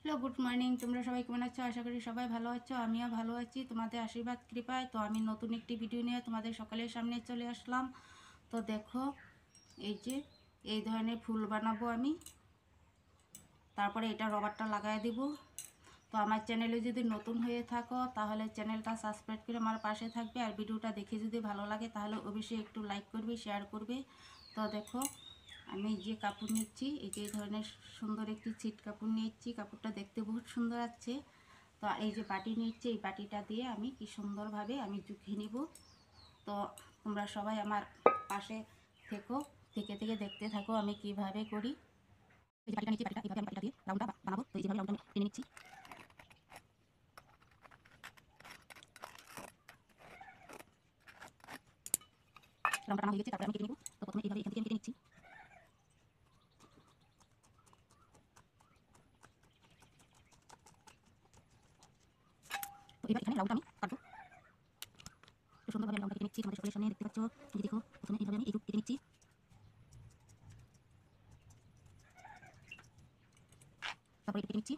Hello, good morning. তোমরা সবাই কেমন আছো? আশা করি সবাই ভালো আছো। আমিও ভালো আছি তোমাদের আশীর্বাদ কৃপায়। তো আমি নতুন একটি ভিডিও নিয়ে তোমাদের সকলের সামনে চলে আসলাম। তো দেখো, এই যে এই ধরনের ফুল বানাবো আমি। তারপরে এটা রবারটা লাগাই দিব। তো আমার চ্যানেলে যদি নতুন হয়ে থাকো তাহলে চ্যানেলটা সাবস্ক্রাইব করে আমার পাশে থাকবে। আর ভিডিওটা দেখে যদি ভালো লাগে তাহলে অবশ্যই একটু লাইক করবে, শেয়ার করবে। তো দেখো, আমি যে কাপড় নিচ্ছি, এই যে এই ধরনের সুন্দর একটি ছিট কাপড় নিয়েছি। কাপড়টা দেখতে বহুত সুন্দর আছে। তো এই যে বাটি নিচ্ছি, এই বাটিটা দিয়ে আমি কি সুন্দরভাবে আমি জুখিয়ে নিব। তো তোমরা সবাই আমার পাশে থেকো, থেকে থেকে দেখতে থাকো আমি কিভাবে করি। এই যে বাটিটা নিচ্ছি, বাটিটা এইভাবে আমি বাটিটা দিয়ে রাউন্ডটা বানাবো। তো এই যেভাবে রাউন্ডটা আমি টেনে নিচ্ছি। রাউন্ডটা টানা হয়ে গেছে, তারপরে আমি কেটে নিব। তো প্রথমে এইভাবে এখান থেকে আমি কেটে নিচ্ছি। তো এবার এখানে রাউন্ডটা আমি কাটবো। তো সুন্দরভাবে আমি রাউন্ডটা কেটে নিচ্ছি। তোমাদের সকলের সামনে দেখতে পাচ্ছ। এই যে দেখো, প্রথমে এইভাবে আমি এইটুকু কেটে নিচ্ছি। তারপরে এটা কেটে নিচ্ছি।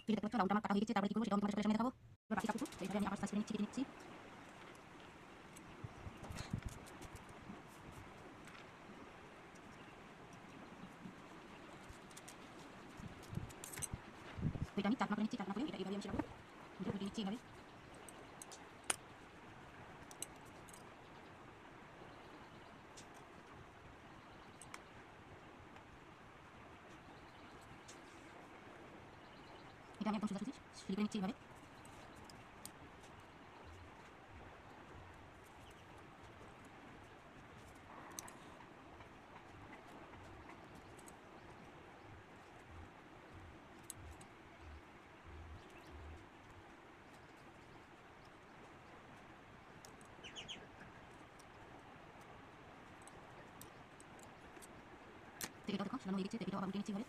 তো এই দেখতে পাচ্ছ রাউন্ডটা আমার কাটা হয়ে গেছে। তারপরে কি করবো সেটা আমি তোমাদের সকলের সামনে দেখাবো। এবার বাকি কাপড়, তো এইভাবে আমি আবার সাইজ করে নিচ্ছি, কেটে নিচ্ছি। তো এটা আমি চাকমা করে নিচ্ছি। চাকমা করে এটা এইভাবে আমি সেলাবো। কেটে নিচ্ছি এইভাবে। এটা আমি একদম সোজাসুজি সিল করে নিচ্ছি এইভাবে। তো এটাও দেখো সেলানো হয়ে গেছে। তো এটাও আবার উঠে নিচ্ছি এইভাবে।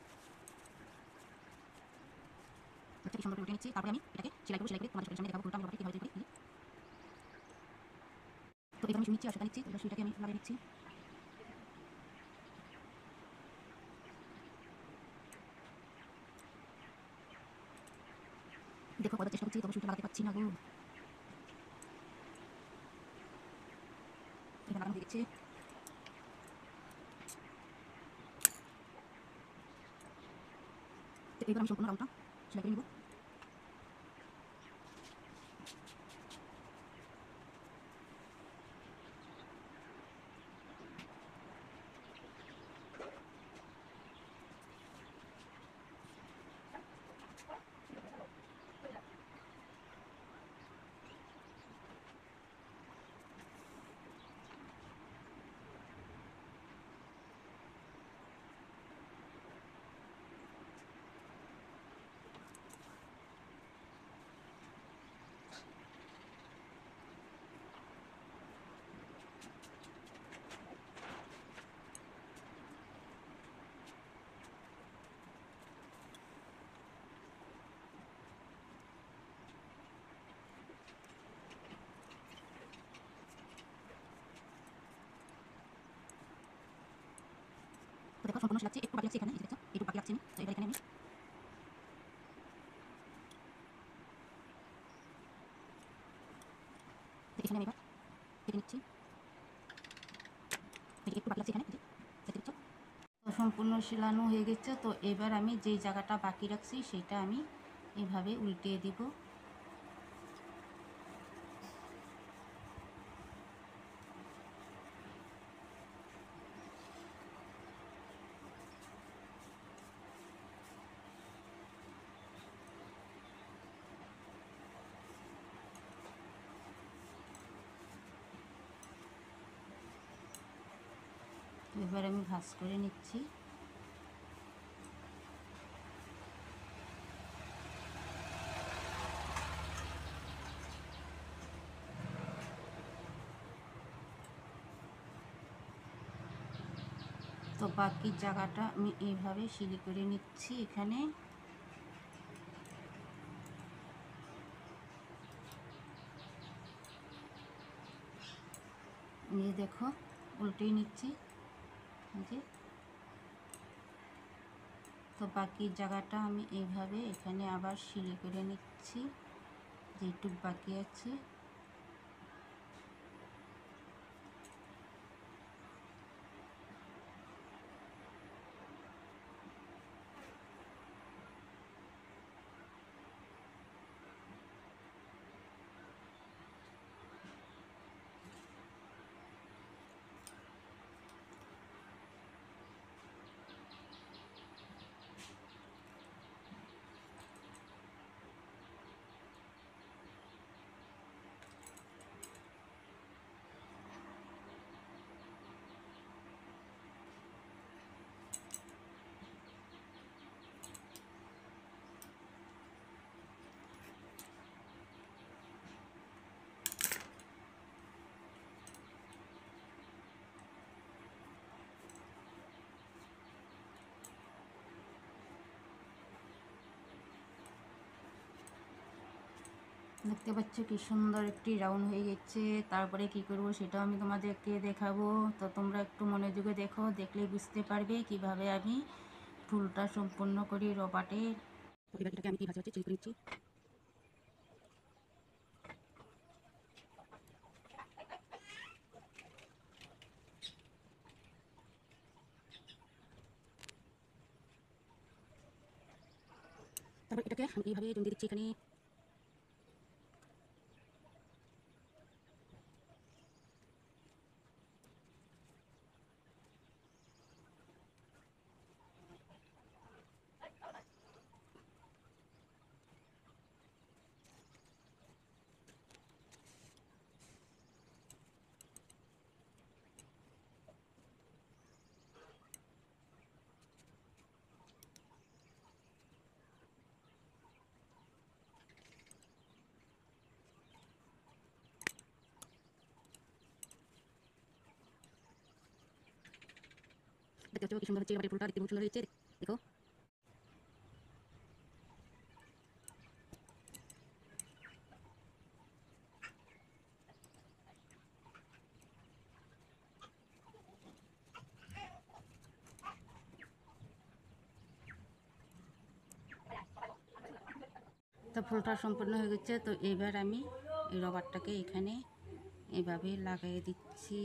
তো সুন্দর করে উঠে নিচ্ছি। তারপরে আমি এটাকে সেলাই করবো। সেলাই করে তোমাদের সকলের সামনে দেখাবো পুরোটা আমি রবারটা কিভাবে তৈরি করি। তো এবার আমি সুই নিচ্ছি আর সুতা নিচ্ছি। এবার সুইটাকে আমি লাগিয়ে নিচ্ছি। দেখো কত চেষ্টা করছি, তবে সুইটা লাগাতে পারছি না গো। এটা লাগানো হয়ে গেছে। তো এবার আমি সম্পূর্ণ রাউন্ডটা সেলাই করে নিব। তো দেখো সম্পূর্ণ সেলাচ্ছি। একটু বাকি আছে এখানে, এই যে দেখছো একটু বাকি আছে আমি। তো এবার এখানে আমি এখানে আমি এবার কেটে নিচ্ছি। এই যে একটু বাকি আছে এখানে, এই যে দেখতে পাচ্ছ। তো সম্পূর্ণ সেলানো হয়ে গেছে। তো এবার আমি যেই জায়গাটা বাকি রাখছি সেটা আমি এভাবে উল্টিয়ে দিব। এবার আমি ভাঁজ করে নিচ্ছি। বাকি জায়গাটা আমি এইভাবে সিলি করে নিচ্ছি। এখানে এই দেখো উল্টেই নিচ্ছি যে। তো বাকি জায়গাটা আমি এইভাবে এখানে আবার সিলি করে নিচ্ছি, যেটুক বাকি আছে। দেখতে পাচ্ছ কি সুন্দর একটি রাউন্ড হয়ে গেছে। তারপরে কি করব সেটাও আমি তোমাদেরকে দেখাবো। তো তোমরা একটু মনোযোগে দেখো, দেখলেই বুঝতে পারবে কিভাবে আমি ফুলটা সম্পূর্ণ করি রবার্টের। এবার এটাকে আমি কি ভাজা হচ্ছে চিলি করে নিচ্ছি। তারপর এটাকে আমি এইভাবে জমি দিচ্ছি এখানে। দেখতে পাচ্ছ কি সুন্দর হচ্ছে, এবারে ফুলটা দেখতে খুব সুন্দর হচ্ছে। দেখো তো ফুলটা সম্পূর্ণ হয়ে গেছে। তো এবার আমি এই রবারটাকে এখানে এইভাবে লাগিয়ে দিচ্ছি।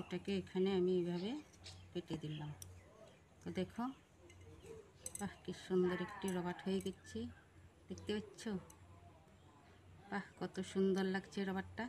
এটাকে এখানে আমি এইভাবে কেটে দিলাম। তো দেখো বাহ কি সুন্দর একটি রবার্ট হয়ে গেছে, দেখতে পাচ্ছ? বাহ কত সুন্দর লাগছে রবারটা।